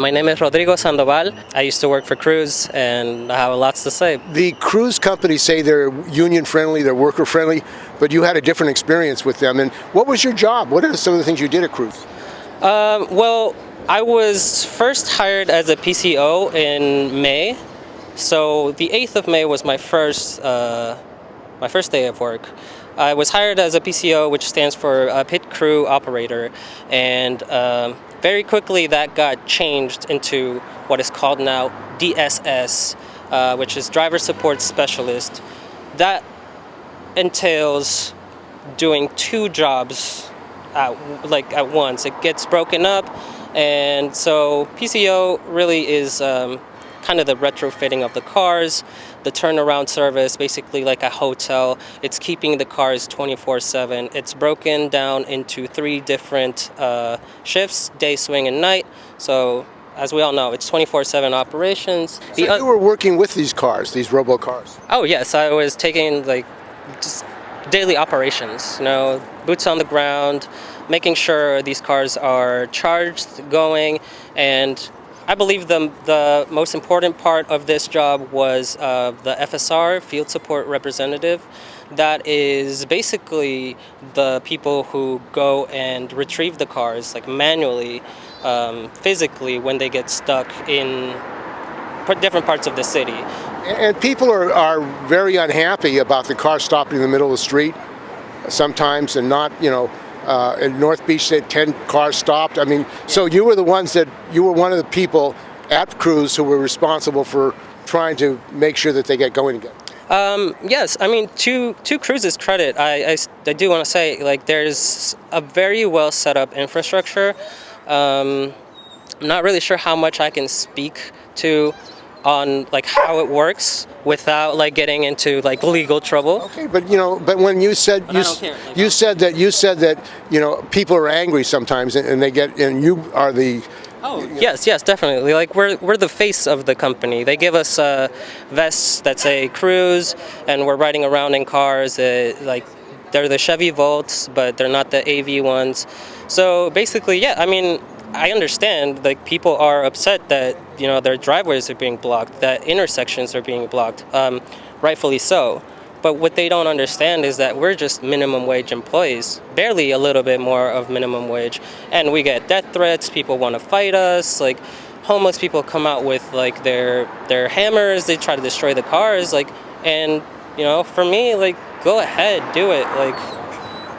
My name is Rodrigo Sandoval. I used to work for Cruise, and I have lots to say. The cruise companies say they're union friendly, they're worker friendly, but you had a different experience with them. And what was your job? What are some of the things you did at Cruise? Well, I was first hired as a PCO in May. So the 8th of May was my first day of work. I was hired as a PCO, which stands for Pit Crew Operator, and very quickly that got changed into what is called now DSS, which is Driver Support Specialist. That entails doing two jobs at once. It gets broken up, and so PCO really is kind of the retrofitting of the cars, the turnaround service, basically like a hotel. It's keeping the cars 24/7. It's broken down into 3 different shifts, day, swing, and night. So as we all know, it's 24/7 operations. So you were working with these cars, these Robo cars? Oh yes, I was taking just daily operations, boots on the ground, making sure these cars are charged, going, and I believe the most important part of this job was the FSR, Field Support Representative. That is basically the people who go and retrieve the cars, manually, physically, when they get stuck in different parts of the city. And people are very unhappy about the car stopping in the middle of the street sometimes, and not, in North Beach, said 10 cars stopped. I mean, so you were one of the people at Cruise who were responsible for trying to make sure that they get going again. Yes, I mean, to Cruise's credit, I do want to say, there's a very well set up infrastructure. I'm not really sure how much I can speak to on how it works without getting into legal trouble. Okay, but when you said you said that people are angry sometimes, and you are the. Oh yes, definitely. We're the face of the company. They give us vests that say Cruise, and we're riding around in cars. They're the Chevy Volts, but they're not the AV ones. So basically, yeah. I mean, I understand people are upset that their driveways are being blocked, that intersections are being blocked, rightfully so. But what they don't understand is that we're just minimum wage employees, barely a little bit more of minimum wage, and we get death threats. People want to fight us. Homeless people come out with their hammers. They try to destroy the cars. And for me, go ahead, do it.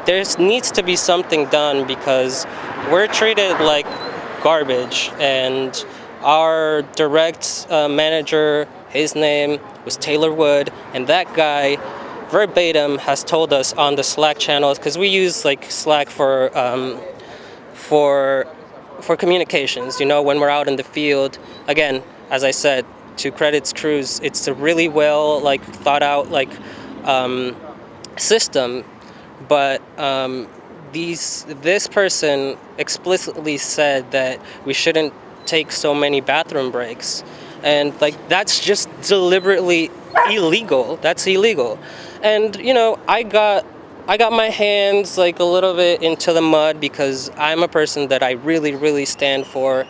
There needs to be something done because we're treated like garbage. And our direct manager, his name was Taylor Wood, and that guy verbatim has told us on the Slack channels, because we use Slack for communications, when we're out in the field. Again, as I said, to credit Cruise, it's a really well thought out system. But this person explicitly said that we shouldn't take so many bathroom breaks, and that's just deliberately illegal. That's illegal. And I got my hands a little bit into the mud because I'm a person that I really stand for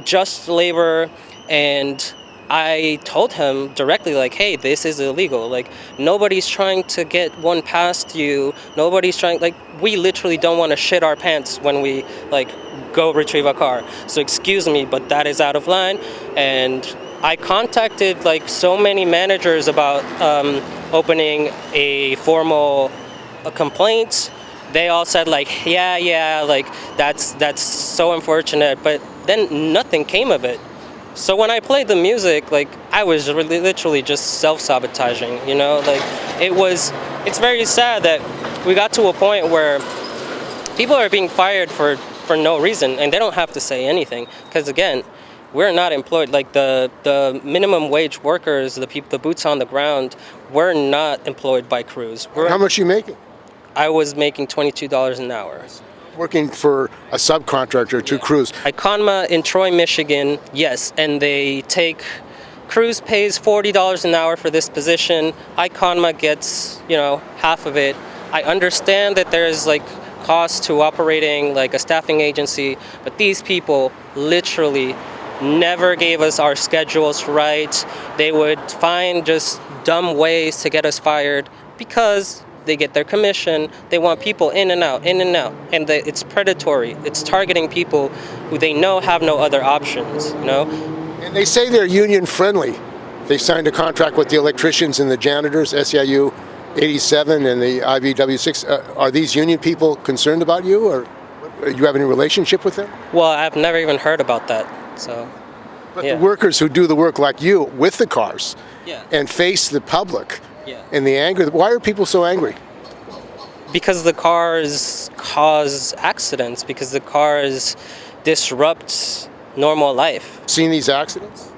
just labor, and I told him directly, hey, this is illegal. Nobody's trying to get one past you. Nobody's trying, we literally don't want to shit our pants when we, go retrieve a car. So excuse me, but that is out of line. And I contacted, so many managers about opening a formal complaint. They all said, yeah, that's so unfortunate. But then nothing came of it. So when I played the music, I was really literally just self-sabotaging, it's very sad that we got to a point where people are being fired for no reason, and they don't have to say anything, because again, we're not employed. The minimum wage workers, the boots on the ground, we're not employed by Cruise. How much are you making? I was making $22 an hour. Working for a subcontractor to Cruise. Iconma in Troy, Michigan, yes, and they take, Cruise pays $40 an hour for this position. Iconma gets, half of it. I understand that there's cost to operating like a staffing agency, but these people literally never gave us our schedules right. They would find just dumb ways to get us fired because they get their commission. They want people in and out, and it's predatory. It's targeting people who they know have no other options. And they say they're union friendly. They signed a contract with the electricians and the janitors, SEIU 87 and the IVW 6. Are these union people concerned about you, or do you have any relationship with them? Well, I've never even heard about that. So, but the workers who do the work like you with the cars and face the public and the anger, why are people so angry? Because the cars cause accidents, because the cars disrupt normal life. Seen these accidents?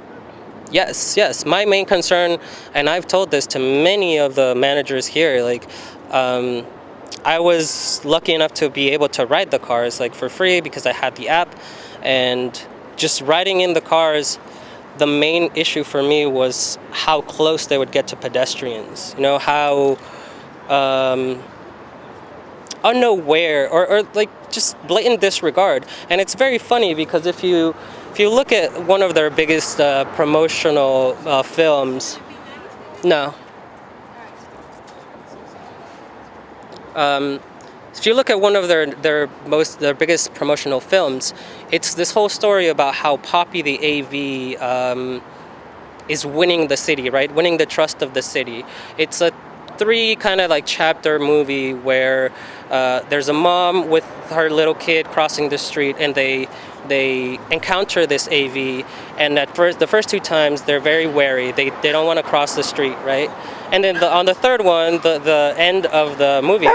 Yes. My main concern, and I've told this to many of the managers here, like, I was lucky enough to be able to ride the cars like for free because I had the app, and just riding in the cars, the main issue for me was how close they would get to pedestrians. How unaware or like just blatant disregard. And it's very funny because if you look at one of their biggest promotional films, no. If you look at one of their biggest promotional films, it's this whole story about how Poppy the AV is winning the city, right? Winning the trust of the city. It's a 3 kind of like chapter movie where there's a mom with her little kid crossing the street, and they encounter this AV, and the first 2 times they're very wary. They don't want to cross the street, right? And then on the third one, the end of the movie,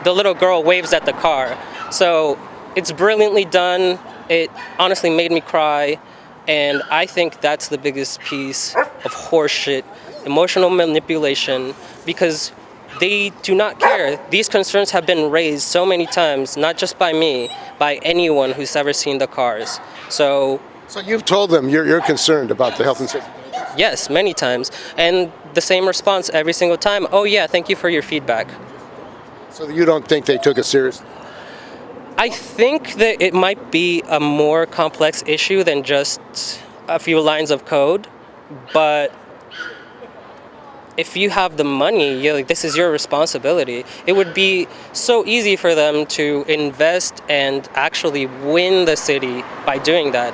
the little girl waves at the car. So it's brilliantly done. It honestly made me cry, and I think that's the biggest piece of horseshit, emotional manipulation, because they do not care. These concerns have been raised so many times, not just by me, by anyone who's ever seen the cars. So you've told them you're concerned about the health and safety? Yes, many times. And the same response every single time, oh yeah, thank you for your feedback. So you don't think they took it seriously? I think that it might be a more complex issue than just a few lines of code, but if you have the money, this is your responsibility. It would be so easy for them to invest and actually win the city by doing that.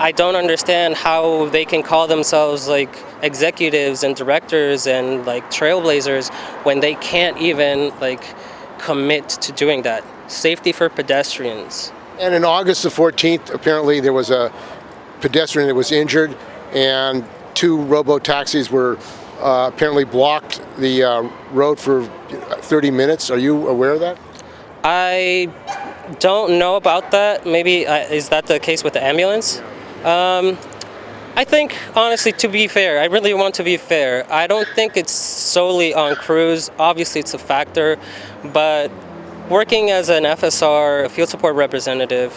I don't understand how they can call themselves like executives and directors and like trailblazers when they can't even like commit to doing that. Safety for pedestrians. And in August the 14th, apparently there was a pedestrian that was injured, and 2 Robo taxis were apparently blocked the road for 30 minutes. Are you aware of that? I don't know about that. Maybe, is that the case with the ambulance? I think, honestly, to be fair, I really want to be fair, I don't think it's solely on crews. Obviously, it's a factor, but working as an FSR, a field support representative,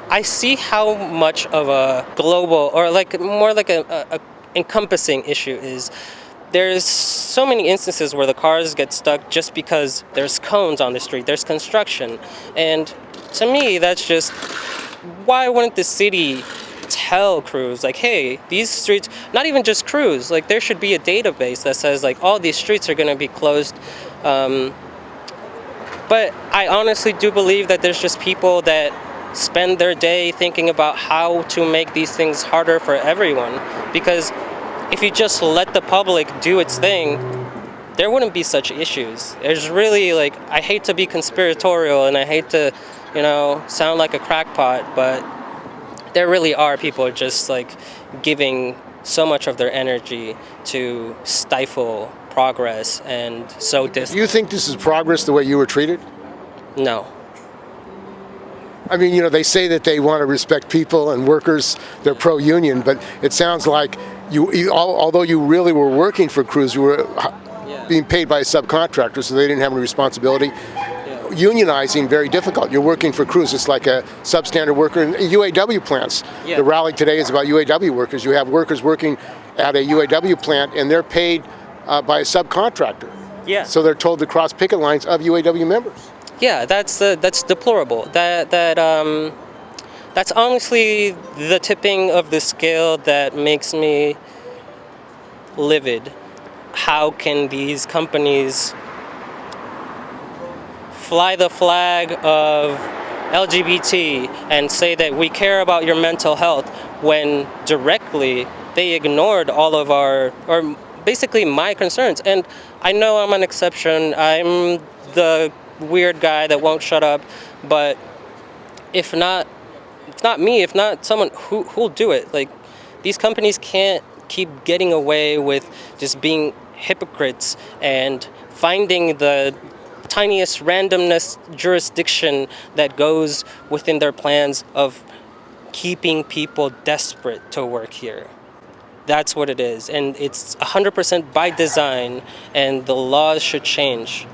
I see how much of a global, or like more like a encompassing issue is. There's so many instances where the cars get stuck just because there's cones on the street, there's construction. And to me, that's just, why wouldn't the city tell crews, like, hey, these streets, not even just crews, like there should be a database that says like all these streets are gonna be closed. But I honestly do believe that there's just people that spend their day thinking about how to make these things harder for everyone. Because if you just let the public do its thing, there wouldn't be such issues. There's really, like, I hate to be conspiratorial and I hate to, sound like a crackpot, but there really are people just like giving so much of their energy to stifle progress and so Do you think this is progress the way you were treated? No. I mean, they say that they want to respect people and workers, they're pro-union, but it sounds like although you really were working for crews, you were being paid by a subcontractor, so they didn't have any responsibility. Unionizing, very difficult. You're working for crews. It's like a substandard worker in UAW plants. Yeah. The rally today is about UAW workers. You have workers working at a UAW plant, and they're paid by a subcontractor. Yeah. So they're told to cross picket lines of UAW members. Yeah, that's deplorable. That's honestly the tipping of the scale that makes me livid. How can these companies fly the flag of LGBT and say that we care about your mental health when directly they ignored all of or basically my concerns? And I know I'm an exception. I'm the weird guy that won't shut up, but if not, it's not me, if not someone who'll do it. Like, these companies can't keep getting away with just being hypocrites and finding the tiniest randomness jurisdiction that goes within their plans of keeping people desperate to work here. That's what it is, and it's 100% by design, and the laws should change.